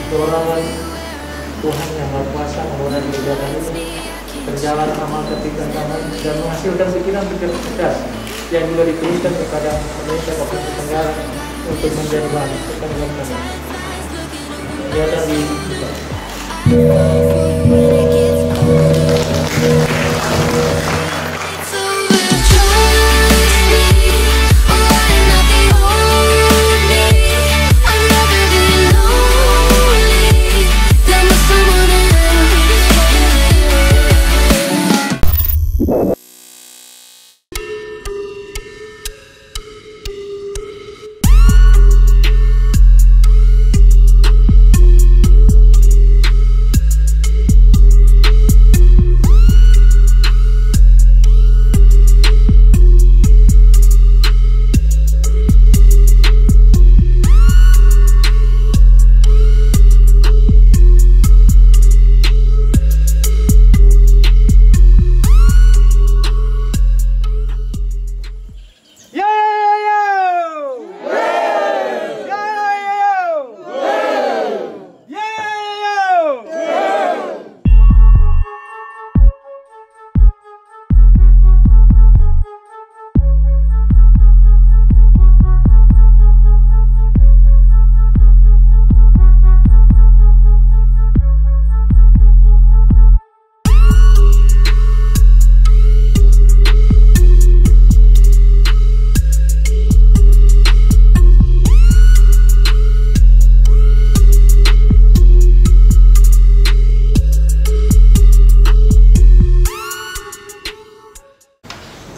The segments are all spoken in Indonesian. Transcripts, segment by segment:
dorongan Tuhan yang Maha Kuasa mengurangi kegiatan ini berjalan amal ketika tangan dan menghasilkan pikiran-pikiran cerdas yang juga dituliskan kepada Indonesia Provinsi Tenggara untuk menjadi bahan pertanggungan kegiatan di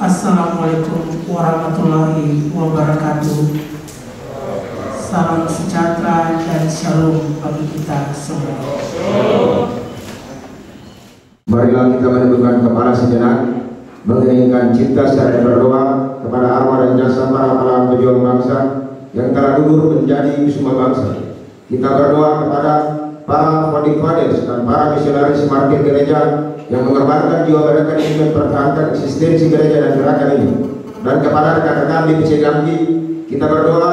Assalamualaikum warahmatullahi wabarakatuh. Salam sejahtera dan shalom bagi kita semua. Marilah kita menundukkan kepala sejenak, mengiringkan cinta serta berdoa kepada arwah dan jasa para pahlawan pejuang bangsa yang telah gugur menjadi semua bangsa. Kita berdoa kepada para founding fathers dan para misionaris martir gereja yang mengorbankan jiwa mereka demi mempertahankan eksistensi gereja dan gerakan ini. Dan kepada rekan-rekan di PC Gampi, kita berdoa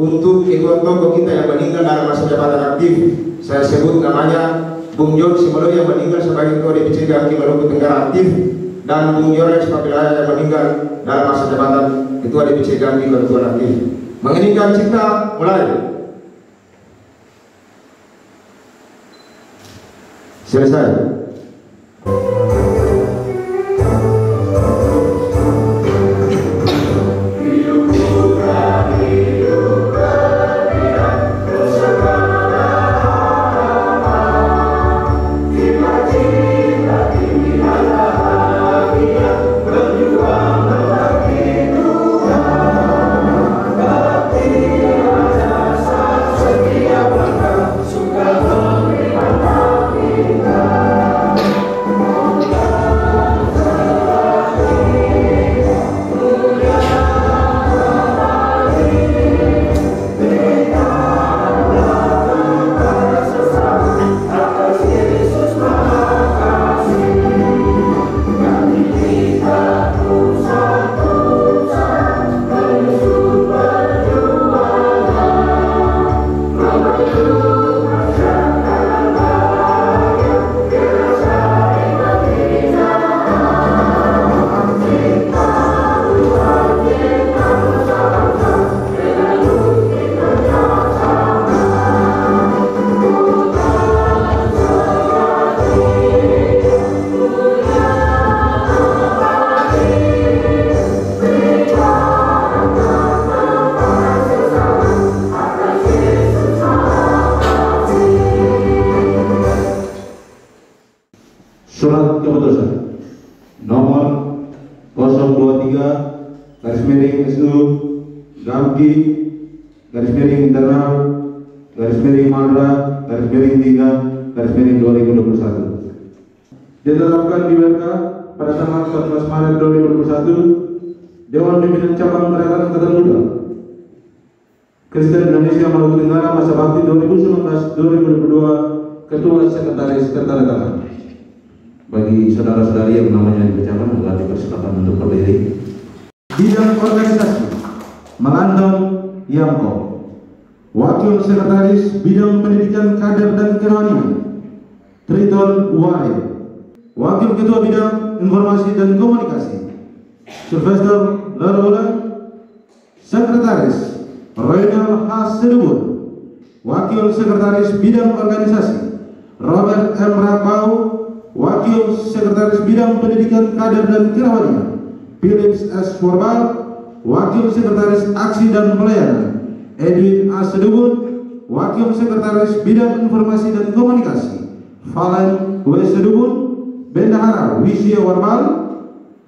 untuk kedua tokoh kita yang meninggal dalam masa jabatan aktif. Saya sebut namanya Bung John Simolo yang meninggal sebagai ketua DPC Gampi Maluku Tenggara aktif, dan Bung Yorex Papilaya yang meninggal dalam masa jabatan ketua DPC Gampi Maluku aktif. Menginginkan cipta mulai. Selesai. Surat keputusan nomor 023/SU Gampi _internal _Mandra _3/2021 ditetapkan di WK pada tanggal 14 Maret 2021. Dewan Pimpinan Cabang Gerakan Angkatan Muda Kristen Indonesia Maluku Tenggara masa bakti 2019-2022, Ketua Sekretaris tanda tangan. Bagi saudara-saudari yang namanya dibacakan agar dipersilakan untuk berdiri. Bidang organisasi Melantong Yamko, Wakil Sekretaris Bidang Pendidikan Kader dan Kerohanian Triton Uwari. Wakil Ketua Bidang Informasi dan Komunikasi Sylvester Larola. Sekretaris Roynal H. Sedubun. Wakil Sekretaris Bidang Organisasi Robert M. Rapau. Wakil Sekretaris Bidang Pendidikan Kader dan Kerohanian Philips S. Forbal. Wakil Sekretaris Aksi dan Pelayanan Edwin A. Sedubun. Wakil Sekretaris Bidang Informasi dan Komunikasi Valen W. Sedubun. Bendahara Wisya Warbal.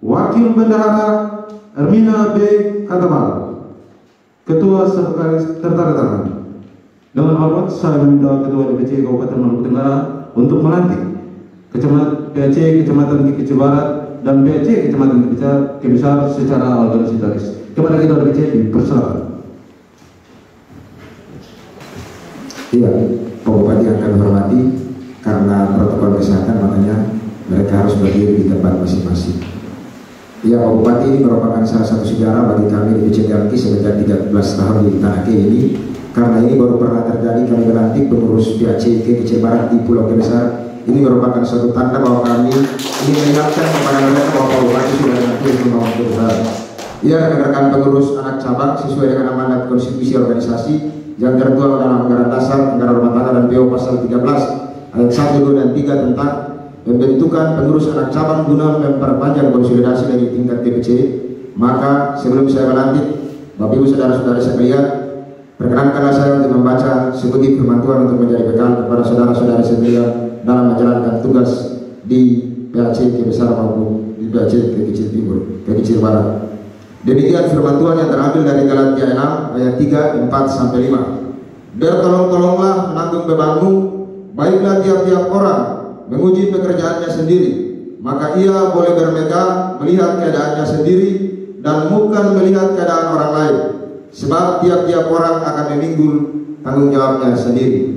Wakil Bendahara Ermina B. Katabal. Ketua Sekretaris tertanda tangan. Dengan hormat saya meminta Ketua DPC Kabupaten Maluku Tenggara untuk melantik PAC Kecamatan Kekeci Barat dan PAC Kecamatan Kekeci Besar secara organisatoris. Kepada Ketua DPC dipersilakan. Iya, Pak Bupati yang kami hormati, karena protokol kesehatan makanya mereka harus berdiri di tempat masing-masing. Iya, Pak Bupati, ini merupakan salah satu sejarah bagi kami di DPC Galki semenjak 13 tahun di Tanah Ke ini, karena ini baru pernah terjadi kami melantik pengurus PAC Kekeci Barat di Pulau Besar. Ini merupakan suatu tanda bahwa kami ingin mengingatkan kepada mereka bahwa Pak Bupati sudah nanti membangun Besar. Iya, rekan-rekan pengurus anak cabang sesuai dengan amanat konstitusi organisasi yang tertuang dalam anggaran dasar, anggaran rumah tangga dan PO pasal 13 ayat 1, 2 dan 3 tentang pembentukan pengurus anak cabang guna memperpanjang konsolidasi dari tingkat DPC. Maka sebelum saya melantik, Bapak Ibu saudara-saudara sekalian, perkenankanlah saya untuk membaca sekutip firman Tuhan untuk menjadi bekal kepada saudara-saudara sekalian dalam menjalankan tugas di PAC Kekeci Besar maupun di PAC Kekeci Timur, Kekeci Barat. Demikian firman Tuhan yang terambil dari Galatia 6 ayat 3, 4 sampai 5. Bertolong-tolonglah menanggung bebanmu, baiklah tiap-tiap orang menguji pekerjaannya sendiri, maka ia boleh bermegah melihat keadaannya sendiri dan bukan melihat keadaan orang lain, sebab tiap-tiap orang akan meminggul tanggung jawabnya sendiri.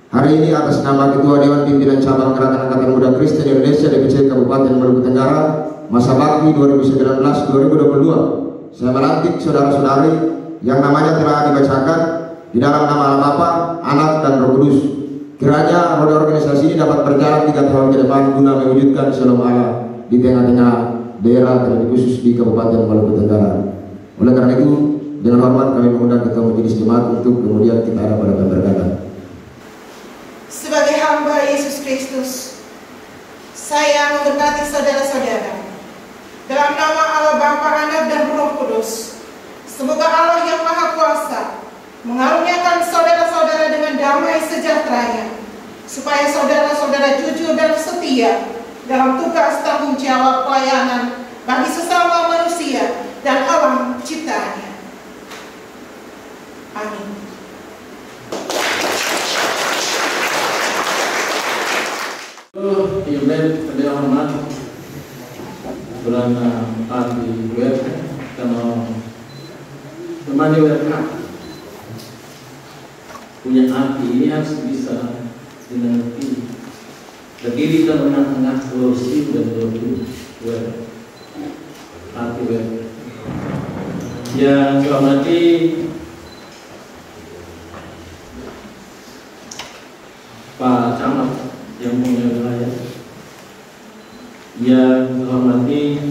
Hari ini atas nama Ketua Dewan Pimpinan Cabang Gerakan Angkatan Muda Kristen Indonesia DPC Kabupaten Maluku Tenggara masa bakti 2019-2022, saya melantik saudara-saudari yang namanya telah dibacakan di dalam nama Allah Bapa, Anak dan Roh Kudus. Kiranya roda organisasi ini dapat berjalan 3 tahun ke depan guna mewujudkan Shalom Allah di tengah-tengah daerah terlebih khusus di Kabupaten Maluku Tenggara. Oleh karena itu, dengan hormat kami mengundang Ketua Majelis Jemaat untuk kemudian kita ada pada pemberkatan. Sebagai hamba Yesus Kristus, saya memberkati saudara-saudara dalam nama Allah Bapa, Anak dan Roh Kudus. Semoga Allah yang Maha Kuasa mengaruniakan saudara-saudara dengan damai sejahteranya, supaya saudara-saudara jujur dan setia dalam tugas tanggung jawab pelayanan bagi sesama manusia dan alam ciptaannya. Amin. Yang hormat bulan di web kalau teman di web punya arti ini harus bisa dimengerti. Terdiri dalam tengah-tengah kursi dan web arti web. Yang saya hormati Pak Camat yang punya wilayah, yang menghormati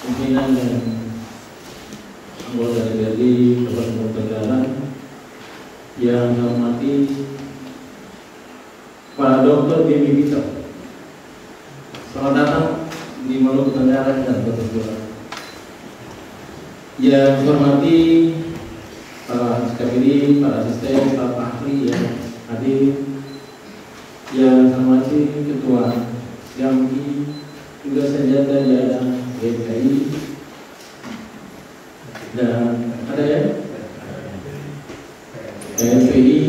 pimpinan dan anggota DPRD Kabupaten Maluku Tenggara, yang menghormati Pak Dr. Bimi Bito. Selamat datang di Maluku Tenggara dan Kota Tenggara. Yang menghormati para sekalian, para asisten, para ahli yang hadir, yang menghormati Ketua Jamki, juga senjata jalan DKI, dan ada ya LPI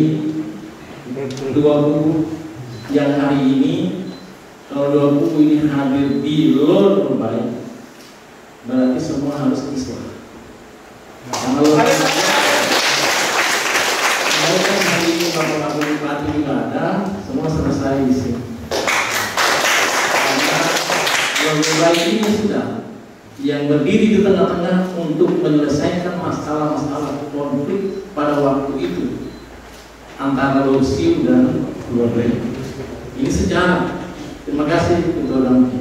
2 buku yang hari ini, kalau 2 buku ini hadir di luar terbaik, berarti semua harus Islam. Kalau hari ini Bapak Bupati juga ada, semua selesai di sini. Yang baik ini sudah yang berdiri di tengah-tengah untuk menyelesaikan masalah-masalah konflik pada waktu waktu itu antara Losiu dan keluarga. Ini sejarah. Terima kasih untuk orang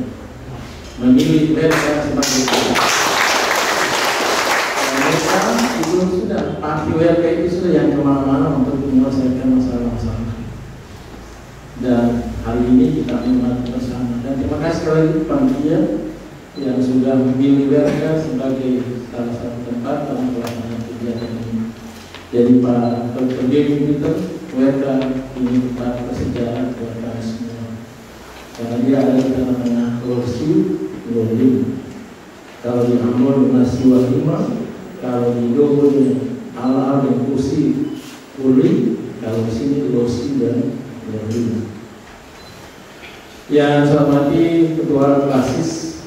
memilih mereka sebagai mereka itu sudah parti WLK itu sudah yang kemana-mana untuk menyelesaikan masalah-masalah. Dan hari ini kita menikmati bersama. Dan terima kasih sekali panitia yang sudah memilih WLK sebagai salah satu tempat dalam pelaksanaan kegiatan ini. Jadi Pak Dr. Dewi Peter, WLK ini tempat bersejarah buat kami semua. Karena dia ada di namanya Losiu, kalau di Ambon dengan Siwa 5, kalau di Dogo Al-Al dan Kursi Uli, kalau di sini Losiu dan Losiu. Yang saya hormati Ketua Klasis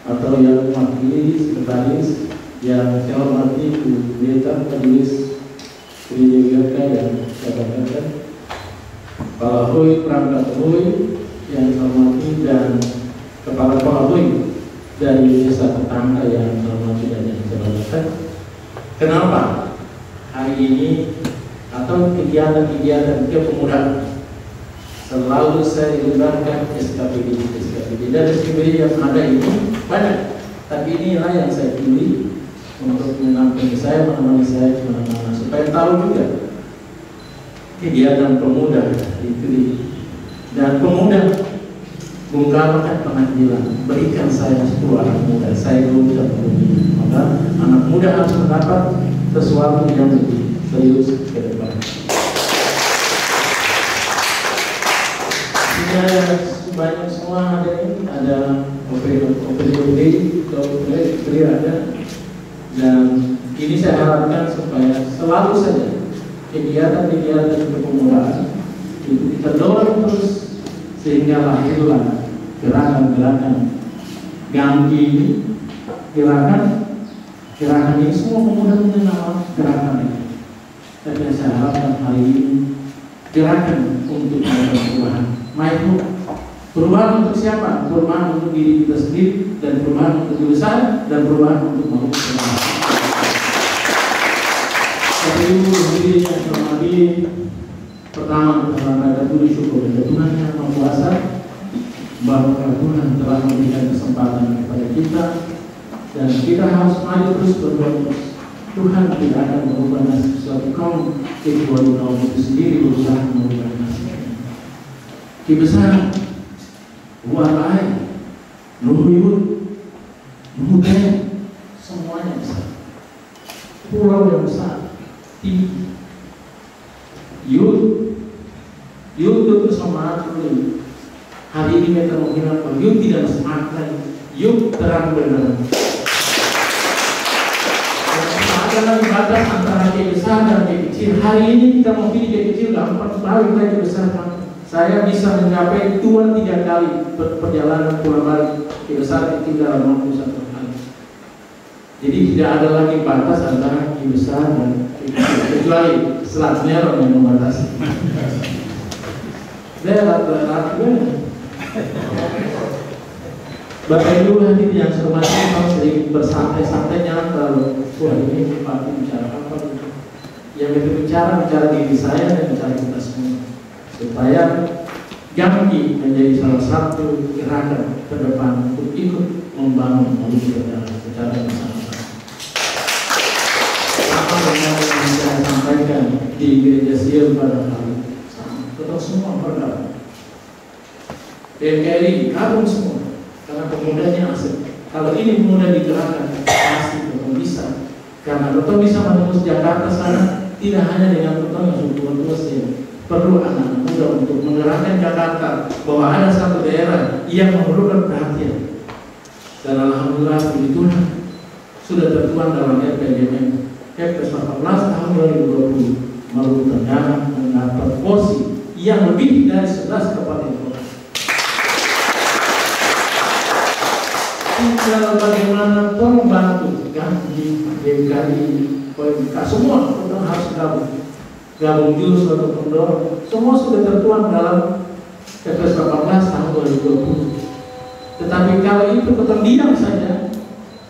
atau yang mewakili sekretaris, yang saya hormati Bu Beta Majelis Wilayah yang saya banggakan, Kepala Hui Perangkat Hui yang saya hormati, dan Kepala Hui dari Desa Tetangga yang saya hormati dan yang saya banggakan. Kenapa hari ini atau kegiatan-kegiatan kepemudaan selalu saya libatkan SKPD dan SKPD yang ada ini banyak, tapi inilah yang saya pilih untuk menampingi saya, menemani saya kemana-mana, supaya tahu juga kegiatan pemuda itu. Dan pemuda Bung Karno kan pernah bilang, berikan saya 10 anak muda, saya belum bisa memenuhi. Maka anak muda harus mendapat sesuatu yang lebih serius ke depan. Banyak semua ada ini, ada OPD ada, dan ini saya harapkan supaya selalu saja kegiatan-kegiatan kepemudaan itu kita dorong terus sehingga lahirlah gerakan-gerakan ganti ini, gerakan ini semua pemuda mengenal gerakan ini. Dan saya harapkan hari ini gerakan untuk perubahan. Perubahan untuk siapa? Perubahan untuk diri kita sendiri, dan perubahan untuk diri besar, dan perubahan untuk manusia. Tapi ini yang terjadi pertama adalah dulu syukur kepada Tuhan yang Maha Kuasa bahwa Tuhan telah memberikan kesempatan kepada kita, dan kita harus maju terus berbuat. Tuhan tidak akan merubah nasib suatu kaum kecuali kaum itu sendiri berusaha merubah nasibnya. Kebesaran, Warai, Nuhuyut, Nuhudaya, semuanya besar. Pulau yang besar, tinggi. Yud itu semangat dulu. Hari ini mereka menghilang, Yud tidak semangat lagi. Yud terang benar. Adalah batas antara yang besar dan yang kecil. Hari ini kita mau pilih yang kecil, gampang balik lagi besar. Saya bisa mencapai 2-3 kali perjalanan pulang balik ke besar kecil dalam waktu 1 hari. Jadi tidak ada lagi batas antara yang besar dan yang kecil, kecuali Selat Merah yang membatasi. Daerah Bapak Ibu hadirin yang saya hormati, kalau sedikit bersantai-santai, jangan terlalu wah ini Pak bicara apa gitu. Yang itu bicara diri saya dan bicara kita semua, supaya Jambi menjadi salah satu gerakan ke depan untuk ikut membangun manusia secara bersama-sama. Apa yang saya sampaikan di Gereja Sion pada hari kita semua berdoa. PKRI gabung semua. Karena pemudanya asik. Kalau ini pemuda digerakkan, pasti betul bisa. Karena betul bisa menembus Jakarta sana, tidak hanya dengan betul yang sudah saja. Perlu anak muda untuk menggerakkan Jakarta, bahwa ada satu daerah yang memerlukan perhatian. Dan alhamdulillah puji Tuhan sudah tertuang dalam RPJMN Kepres 14 tahun 2020 Maluku Tenggara mendapat porsi yang lebih dari 11 kabupaten kota. Tinggal bagaimana tolong bantu ganti DKI, PMK, semua kita harus gabung jurus atau pendorong, semua sudah tertuang dalam Kepres 14 tahun 2020. Tetapi kalau itu keterdiam saja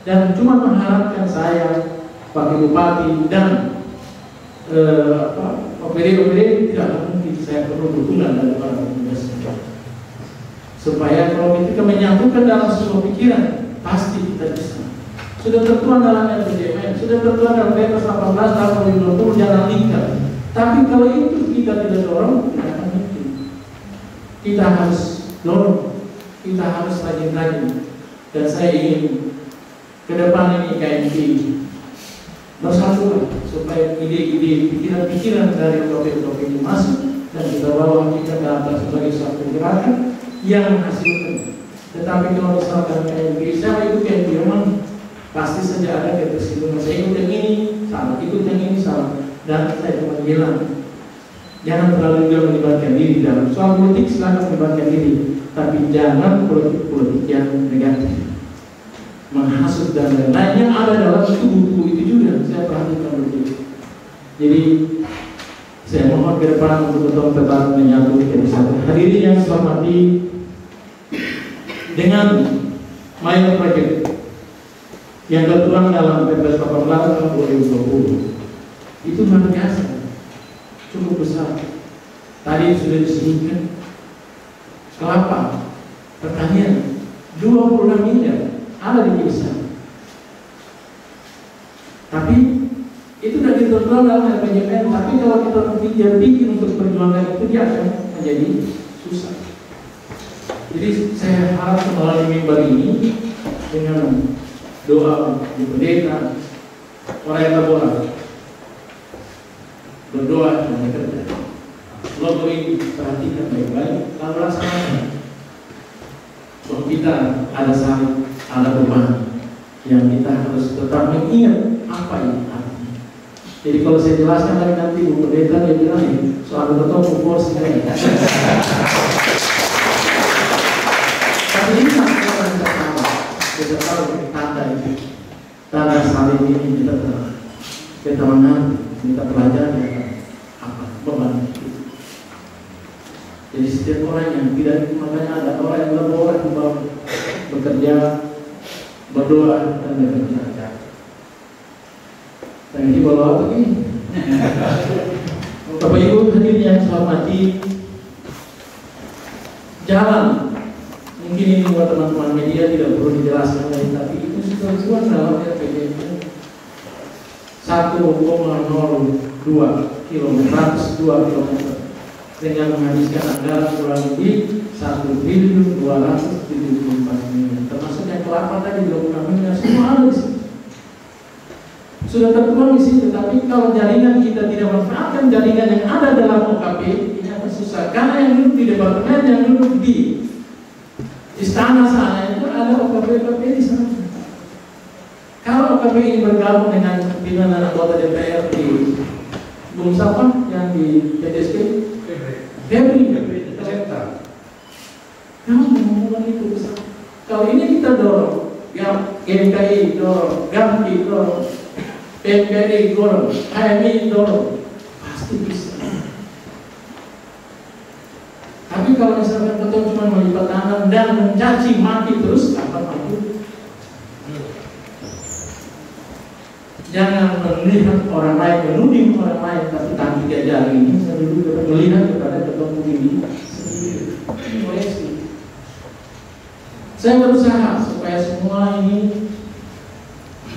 dan cuma mengharapkan saya, Wakil Bupati dan OPD tidak mungkin saya perlu dukungan dari para petugas supaya kalau kita menyatukan dalam sebuah pikiran pasti kita bisa. Sudah tertuang dalam RPJMN, sudah tertuang dalam Perpres 18 tahun 2020 jalan lingkar. Tapi kalau itu kita tidak dorong, tidak akan mungkin. Kita harus dorong, kita harus rajin-rajin. Dan saya ingin ke depan ini KMP bersatu supaya ide-ide, pikiran-pikiran dari topik-topik ini masuk dan kita bawa kita ke atas sebagai suatu gerakan yang menghasilkan. Tetapi kalau misalkan KMP, saya ikut KMP memang pasti saja ada ketersinggungan. Saya ikut yang ini salah, ikut yang ini salah, dan saya cuma bilang jangan terlalu juga melibatkan diri dalam soal politik. Silakan melibatkan diri, tapi jangan politik-politik yang negatif, menghasut dan lain-lain yang ada dalam tubuh-tubuh itu juga saya perhatikan begitu. Jadi saya mohon ke depan untuk betul tetap menyatu kesatuan. Hadirin yang saya hormati, dengan mayor project yang tertuang dalam Perpres 18 tahun 2020 itu luar biasa, cukup besar. Tadi sudah disebutkan kelapa, pertanian 26 miliar ada di Pilsen. Tapi itu sudah ditentukan dalam RPJMN. Tapi kalau kita bikin untuk perjuangan itu, dia akan menjadi susah. Jadi saya harap melalui mimbar ini dengan doa di pendeta, orang yang laborat, berdoa dan bekerja. Logo ini perhatikan baik-baik, lalu laksanakan. Bahwa kita ada salib, ada perubahan yang kita harus tetap mengingat apa ini artinya. Jadi kalau saya jelaskan lagi nanti Bu Pendeta dia bilang soal betul porsi ini. Tapi ini kita tahu, kita tahu tanda itu, tanda salib ini kita mengerti, kita pelajari apa beban itu. Jadi setiap orang yang tidak, makanya ada orang yang berdoa bekerja, berdoa dan bekerja. Dan ini bawa apa ini? Bapak Ibu hadirin yang saya hormati, jalan mungkin ini buat teman-teman media tidak perlu dijelaskan lagi, tapi itu sudah keluar dalam RPJMN 1,02 km dengan menghabiskan anggaran kurang lebih 1.274 miliar, termasuk yang kelapa tadi 26 miliar, semua ada di situ. Sudah tertuang di situ. Tapi kalau jaringan kita tidak manfaatkan jaringan yang ada dalam OKP, ini akan susah. Karena yang duduk di departemen, yang duduk di istana sana itu ada OKP di sana. Kalau OKP ini bergabung dengan pimpinan anggota DPR di Bung Sapa yang di PDSP, Febri, kamu ngomong itu besar. Kalau ini kita dorong, GMKI dorong, GAMPI dorong, PMKI dorong, HMI dorong, pasti bisa. Tapi kalau misalnya betul cuma melipat tangan dan mencaci maki terus, apa maju? Jangan melihat orang lain, menuding orang lain, tapi tangan tiga jari ini saya dulu dapat melihat kepada ketua ini sendiri. Saya berusaha supaya semua ini,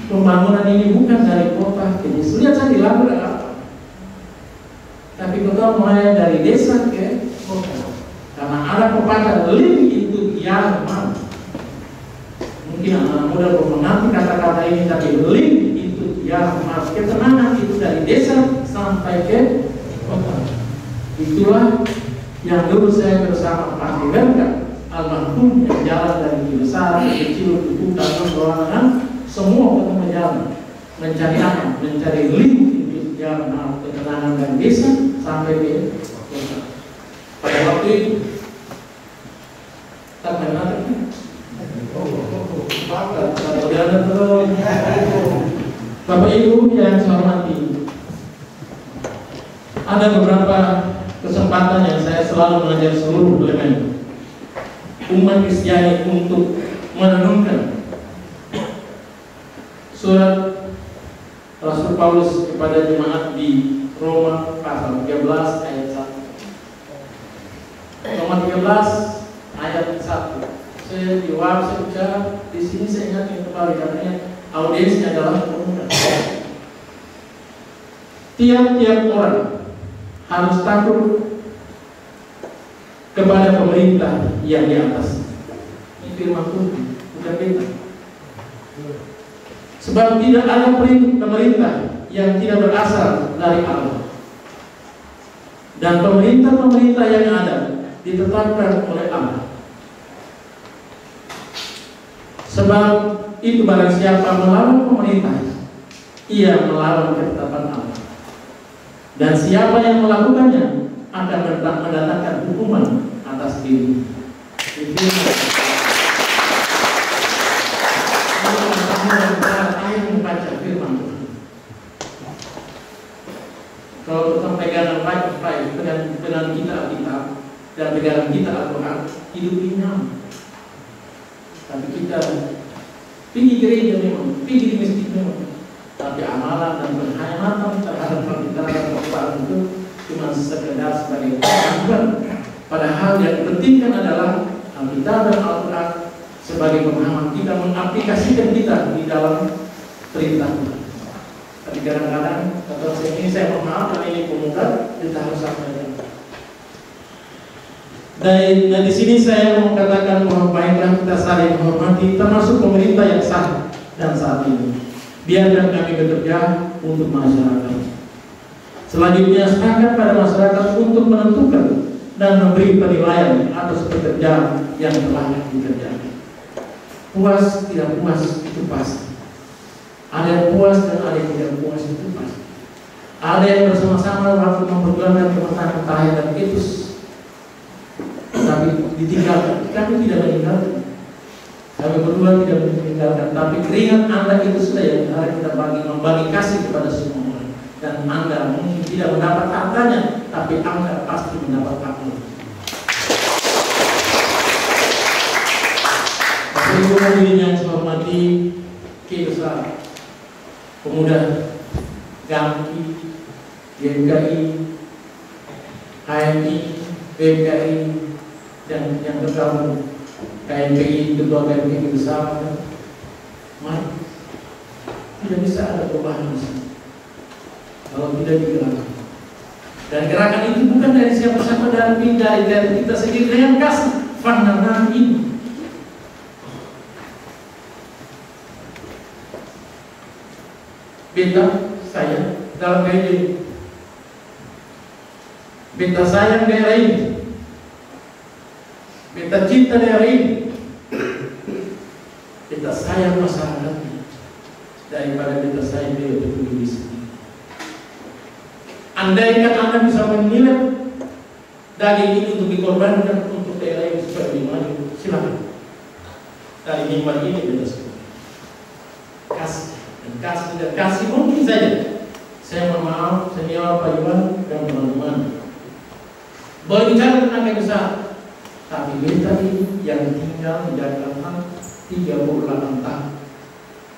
pembangunan ini bukan dari kota ke desa. Lihat saya di Lampung ada apa? Tapi kota mulai dari desa ke kota. Karena ada pepatah link itu yang mana? Mungkin anak muda belum mengerti kata-kata ini, tapi link ya, maaf, ketenangan itu dari desa sampai ke kota. Itulah yang dulu saya bersama Pak Dewerka almarhum yang jalan dari besar ke kecil ke hutan ruangan, semua ketemu jalan mencari apa? Mencari link itu ya, maaf, ketenangan dari desa sampai ke kota. Pada waktu itu tak benar. Bapak Ibu yang saya hormati, ada beberapa kesempatan yang saya selalu mengajak seluruh elemen umat Kristiani untuk merenungkan surat Rasul Paulus kepada jemaat di Roma pasal 13 ayat 1. Roma 13 ayat 1. Saya bicara di sini saya ingat kembali karena audiensnya adalah pemuda. Tiap-tiap orang harus takut kepada pemerintah yang di atas. Ini firman Tuhan, bukan kita. Sebab tidak ada pemerintah yang tidak berasal dari Allah. Dan pemerintah-pemerintah yang ada ditetapkan oleh Allah. Sebab itu barang siapa melawan pemerintah, ia melawan ketetapan Allah. Dan siapa yang melakukannya akan mendatangkan hukuman atas diri. Ayo membaca firman Tuhan. Kalau kita pegangan baik-baik dengan kita dan pegangan kita Al-Quran, hidup ini nyaman. Tapi kita pergi gereja memang, pergi di masjid memang, tapi amalan dan penghayatan terhadap permintaan Al-Quran itu cuma sekedar sebagai pengakuan. Padahal yang dipentingkan adalah Alkitab dan Al-Quran sebagai pemahaman kita, mengaplikasikan kita di dalam perintah Tuhan. Tapi kadang-kadang atau ini saya mohon maaf karena ini pemuda, kita harus sampaikan. Dan di sini saya mau katakan bahwa baiklah kita saling menghormati, termasuk pemerintah yang sah dan saat ini. Biarkan kami bekerja untuk masyarakat. Selanjutnya serahkan pada masyarakat untuk menentukan dan memberi penilaian atas pekerjaan yang telah dikerjakan. Puas tidak puas itu pasti. Ada yang puas dan ada yang tidak puas itu pasti. Ada yang bersama-sama waktu memperjuangkan kemenangan terakhir dan etos, tapi ditinggalkan. Kami tidak meninggalkan. Kami berdua tidak meninggalkan. Tapi keringat Anda itu sudah yang harus kita membagi kasih kepada semua orang. Dan Anda mungkin tidak mendapat hartanya, tapi Anda pasti mendapat haknya. Ibu hadirin yang saya hormati, kita pemuda GAMKI, GMKI, HMI, BMKI, dan yang tergabung KMPI, ketua KMPI bersama. Mari, tidak bisa ada perubahan di sini kalau tidak digerakkan. Dan gerakan itu bukan dari siapa-siapa, dari kita sendiri dengan kasih pandangan ini. Beta saya dalam gereja ini, beta sayang daerah ini, beta cinta daerah ini, beta sayang masyarakatnya daripada beta sayang dia untuk diri sendiri. Andaikan Anda bisa menilai daging ini untuk dikorbankan untuk daerah ini supaya lebih maju, silakan. Dari mimbar ini beta semua kasih. Dan kasih mungkin saja. Saya mohon maaf senior Pak Iwan dan teman-teman. Boleh bicara tentang yang besar, tapi beta ini yang tinggal di Jakarta 38 tahun,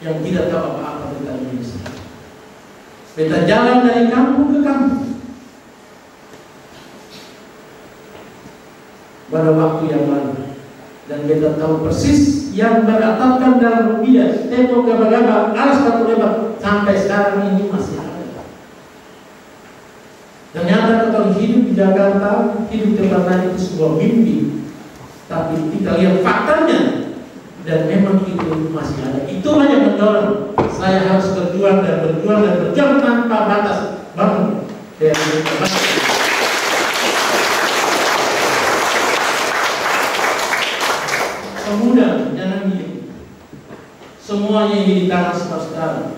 yang tidak tahu apa-apa tentang Indonesia. Beta jalan dari kampung ke kampung pada waktu yang lalu, dan beta tahu persis yang beratapkan dalam rupiah, tembok gaba-gaba, alas batu lebar, sampai sekarang ini masih ada. Ternyata kalau hidup di Jakarta, hidup di tempat itu sebuah mimpi. Tapi kita lihat faktanya, dan memang itu masih ada. Itulah yang mendorong saya harus berjuang tanpa batas. Bangun dari pemuda, jangan diam. Semuanya ini di tangan saudara.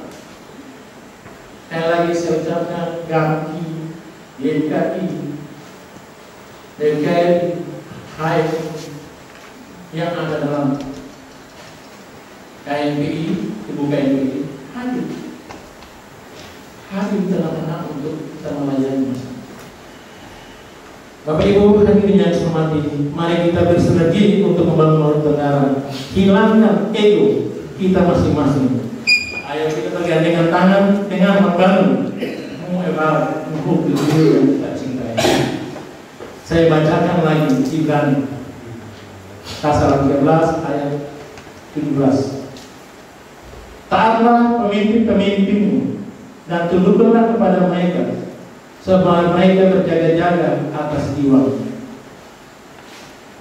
Sekali lagi saya ucapkan GAMKI, GMKI, DKI, HMI yang ada dalam KMPI, Ibu KMPI, hadir dalam anak untuk kita melayani masyarakat. Bapak Ibu hadirin yang saya hormati, mari kita bersinergi untuk membangun negara. Hilangkan ego kita masing-masing. Ayo kita bergandengan tangan dengan membangun Barat menghubungi diri yang kita cintai. Saya bacakan lagi Ibrani pasal 13 ayat 17. Taatlah pemimpin-pemimpinmu dan tunduklah kepada mereka, sebab mereka berjaga-jaga atas jiwa,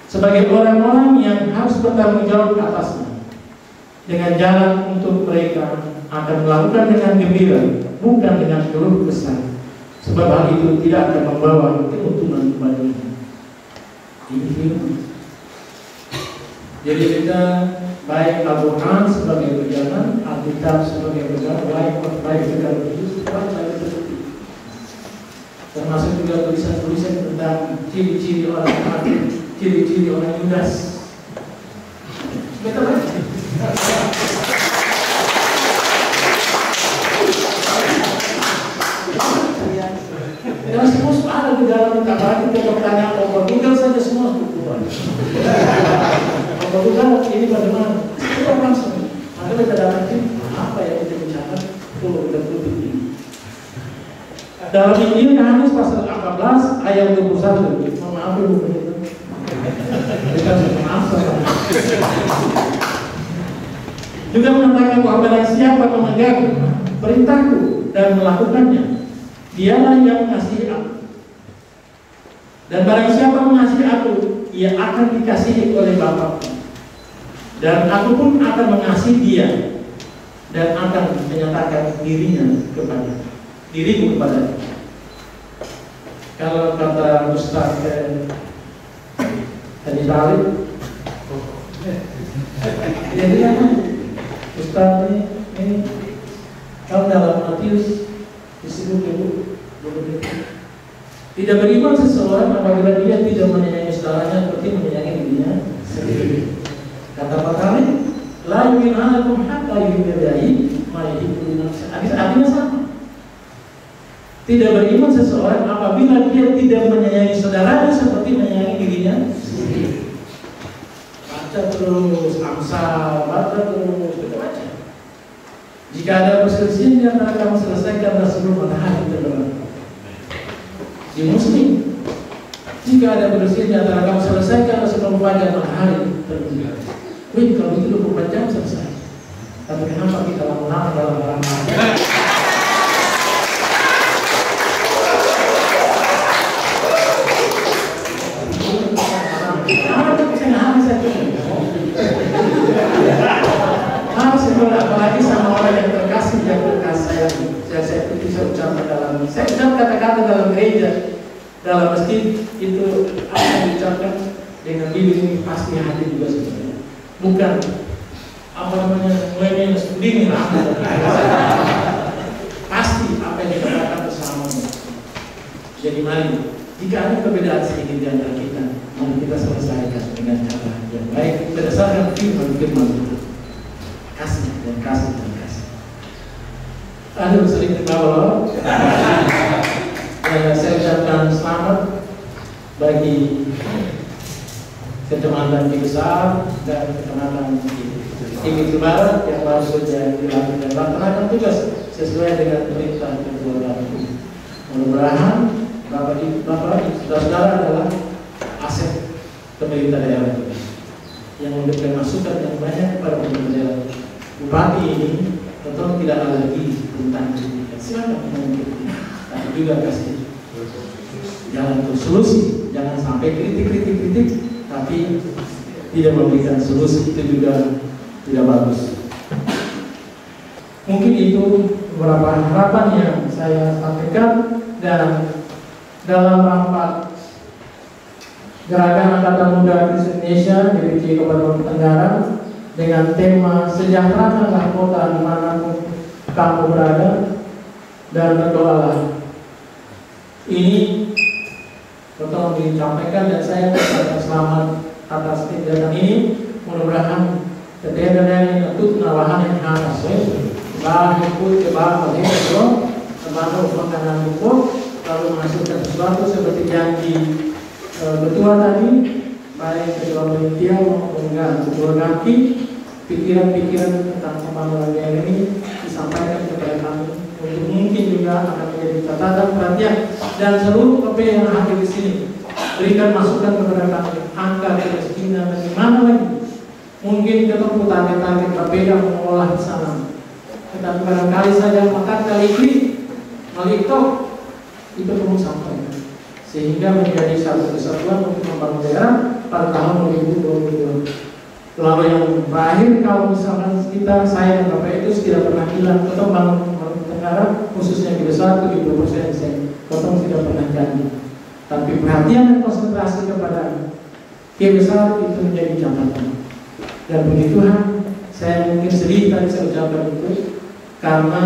sebagai orang-orang yang harus bertanggung jawab atasnya. Dengan jalan untuk mereka akan melakukan dengan gembira, bukan dengan keluh kesah, sebab hal itu tidak akan membawa keuntungan kepadanya. Ini firman. Jadi kita baik Al-Quran sebagai pegangan, Alkitab sebagai pegangan, baik pegangan itu baca seperti, termasuk juga tulisan-tulisan tentang ciri-ciri orang kafir, ciri-ciri orang Yudas. Kita baca. Dan semua ada di dalam kitab. Kita bertanya, Google saja semua keluar. Google ini bagaimana? Kita langsung. Maka kita dalam apa yang kita bicara? Kita tutup ini. Dalam Injil Yohanes pasal 14 ayat 21. Maaf ibu pendeta. Kita maaf saja. Juga mengatakan bahwa barang siapa memegang perintahku dan melakukannya, dialah yang mengasihi aku. Dan barang siapa mengasihi aku, ia akan dikasihi oleh Bapa-Ku. Dan aku pun akan mengasihi dia dan akan menyatakan diriku kepada dia. Kalau kata Ustaz tadi Talib, jadi apa? Ustaz ini kalau dalam Matius disebut tidak beriman seseorang apabila dia tidak menyayangi saudaranya seperti menyayangi dirinya sendiri. Kata Pak Talib, la yu'minakum hatta yu'minai ma yuhibbu li nafsihi. Artinya sama. Tidak beriman seseorang apabila dia tidak menyayangi saudaranya seperti menyayangi dirinya sendiri. Baca terus Amsal, baca terus, kita baca. Jika ada perselisihan di antara kamu, selesaikanlah sebelum matahari terbenam. Di Muslim, jika ada perselisihan di antara kamu, selesaikanlah sebelum fajar matahari terbenam. Wih, kalau itu 24 jam selesai. Tapi kenapa kita lama-lama dalam ramalan? Apalagi sama orang yang terkasih, yang terkasih saya ucapkan dalam, saya ucap kata-kata dalam gereja, dalam masjid itu apa yang diucapkan dengan bibir ini pasti hati juga sebenarnya, bukan apa namanya mulai studi lah, pasti apa yang dikatakan bersamanya. Jadi mari, jika ada perbedaan sedikit di antara kita, mari kita selesaikan dengan cara yang baik berdasarkan firman itu. Kasih dan kasih dan kasih. Aduh, sering ketawa. Saya ucapkan selamat bagi Kecamatan Besar dan Kecamatan Timur Barat yang baru saja dilakukan dan laksanakan tugas sesuai dengan perintah Ketua Bapakku. Mudah-mudahan Bapak saudara-saudara adalah aset pemerintah daerah yang memberikan masukan yang banyak kepada pemerintah daerah. Bupati ini tentu tidak ada lagi tentang kritik. Silakan mengkritik, tapi juga kasih jalan untuk solusi. Jangan sampai kritik, tapi tidak memberikan solusi, itu juga tidak bagus. Mungkin itu beberapa harapan yang saya sampaikan, dan dalam rapat Gerakan Angkatan Muda Kristen Indonesia DPC Kabupaten Tenggara dengan tema sejahterakanlah kota dimanapun kamu berada dan berdoalah. Ini betul disampaikan dan saya mengucapkan selamat atas tindakan ini. Mudah-mudahan ketentuan ini untuk penawahan yang harus bah ikut ke bawah itu terbantu makanan buku lalu menghasilkan sesuatu seperti janji ketua tadi, baik ketua panitia maupun ketua kaki, pikiran-pikiran tentang pembangunan daerah ini disampaikan kepada kami mungkin juga akan menjadi catatan perhatian dan seluruh KP yang hadir di sini. Berikan masukan kepada kami, angka kemiskinan dan gimana lagi. Mungkin ketemu target-target KP yang mengolah di sana. Tetapi barangkali saja makan kali ini Maliktok itu perlu sampaikan sehingga menjadi satu kesatuan untuk membangun daerah pada tahun 2022. Lalu yang terakhir, kalau misalkan saya dan Bapak itu tidak pernah bilang ketemu bangun negara khususnya di besar 70% ketemu tidak pernah janji. Tapi perhatian dan konsentrasi kepada besar itu menjadi catatan. Dan puji Tuhan, saya mungkin sedih tadi saya ucapkan itu karena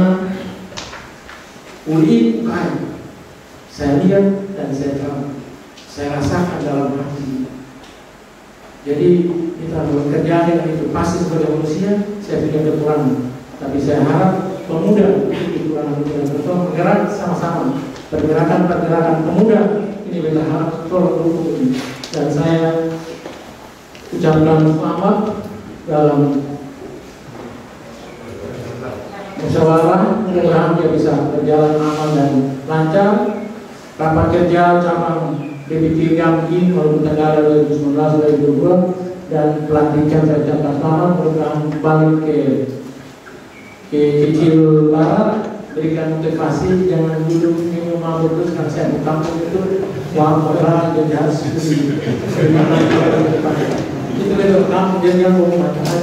UKM saya lihat dan saya tahu, saya rasakan dalam hati. Jadi kita bekerja dengan itu pasti sebagai manusia saya punya kekurangan, tapi saya harap pemuda itu kekurangan itu dan betul bergerak sama-sama. Pergerakan pemuda ini kita harap tolong dukung ini. Dan saya ucapkan selamat dalam musyawarah, mudah-mudahan dia bisa berjalan aman dan lancar. Rapat kerja cabang DPT Gambkin Maluku Tenggara 2019-2022 dan pelantikan saya ucapkan selamat, mudah-mudahan balik ke Kecil Barat, berikan motivasi, jangan dulu minum mabuk terus kan saya di kampung itu wah orang jadi harus itu betul kampung jadi yang mau macam-macam.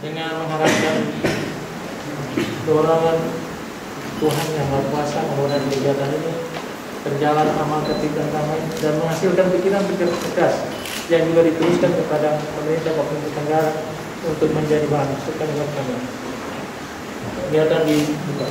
Dengan mengharapkan dorongan Tuhan yang Maha Kuasa, mudah-mudahan kegiatan ini berjalan amal, tertib dan damai dan menghasilkan pikiran-pikiran cerdas yang juga dituliskan kepada pemerintah Provinsi Tenggara untuk menjadi bahan masukan buat kami. Kegiatan dibuka.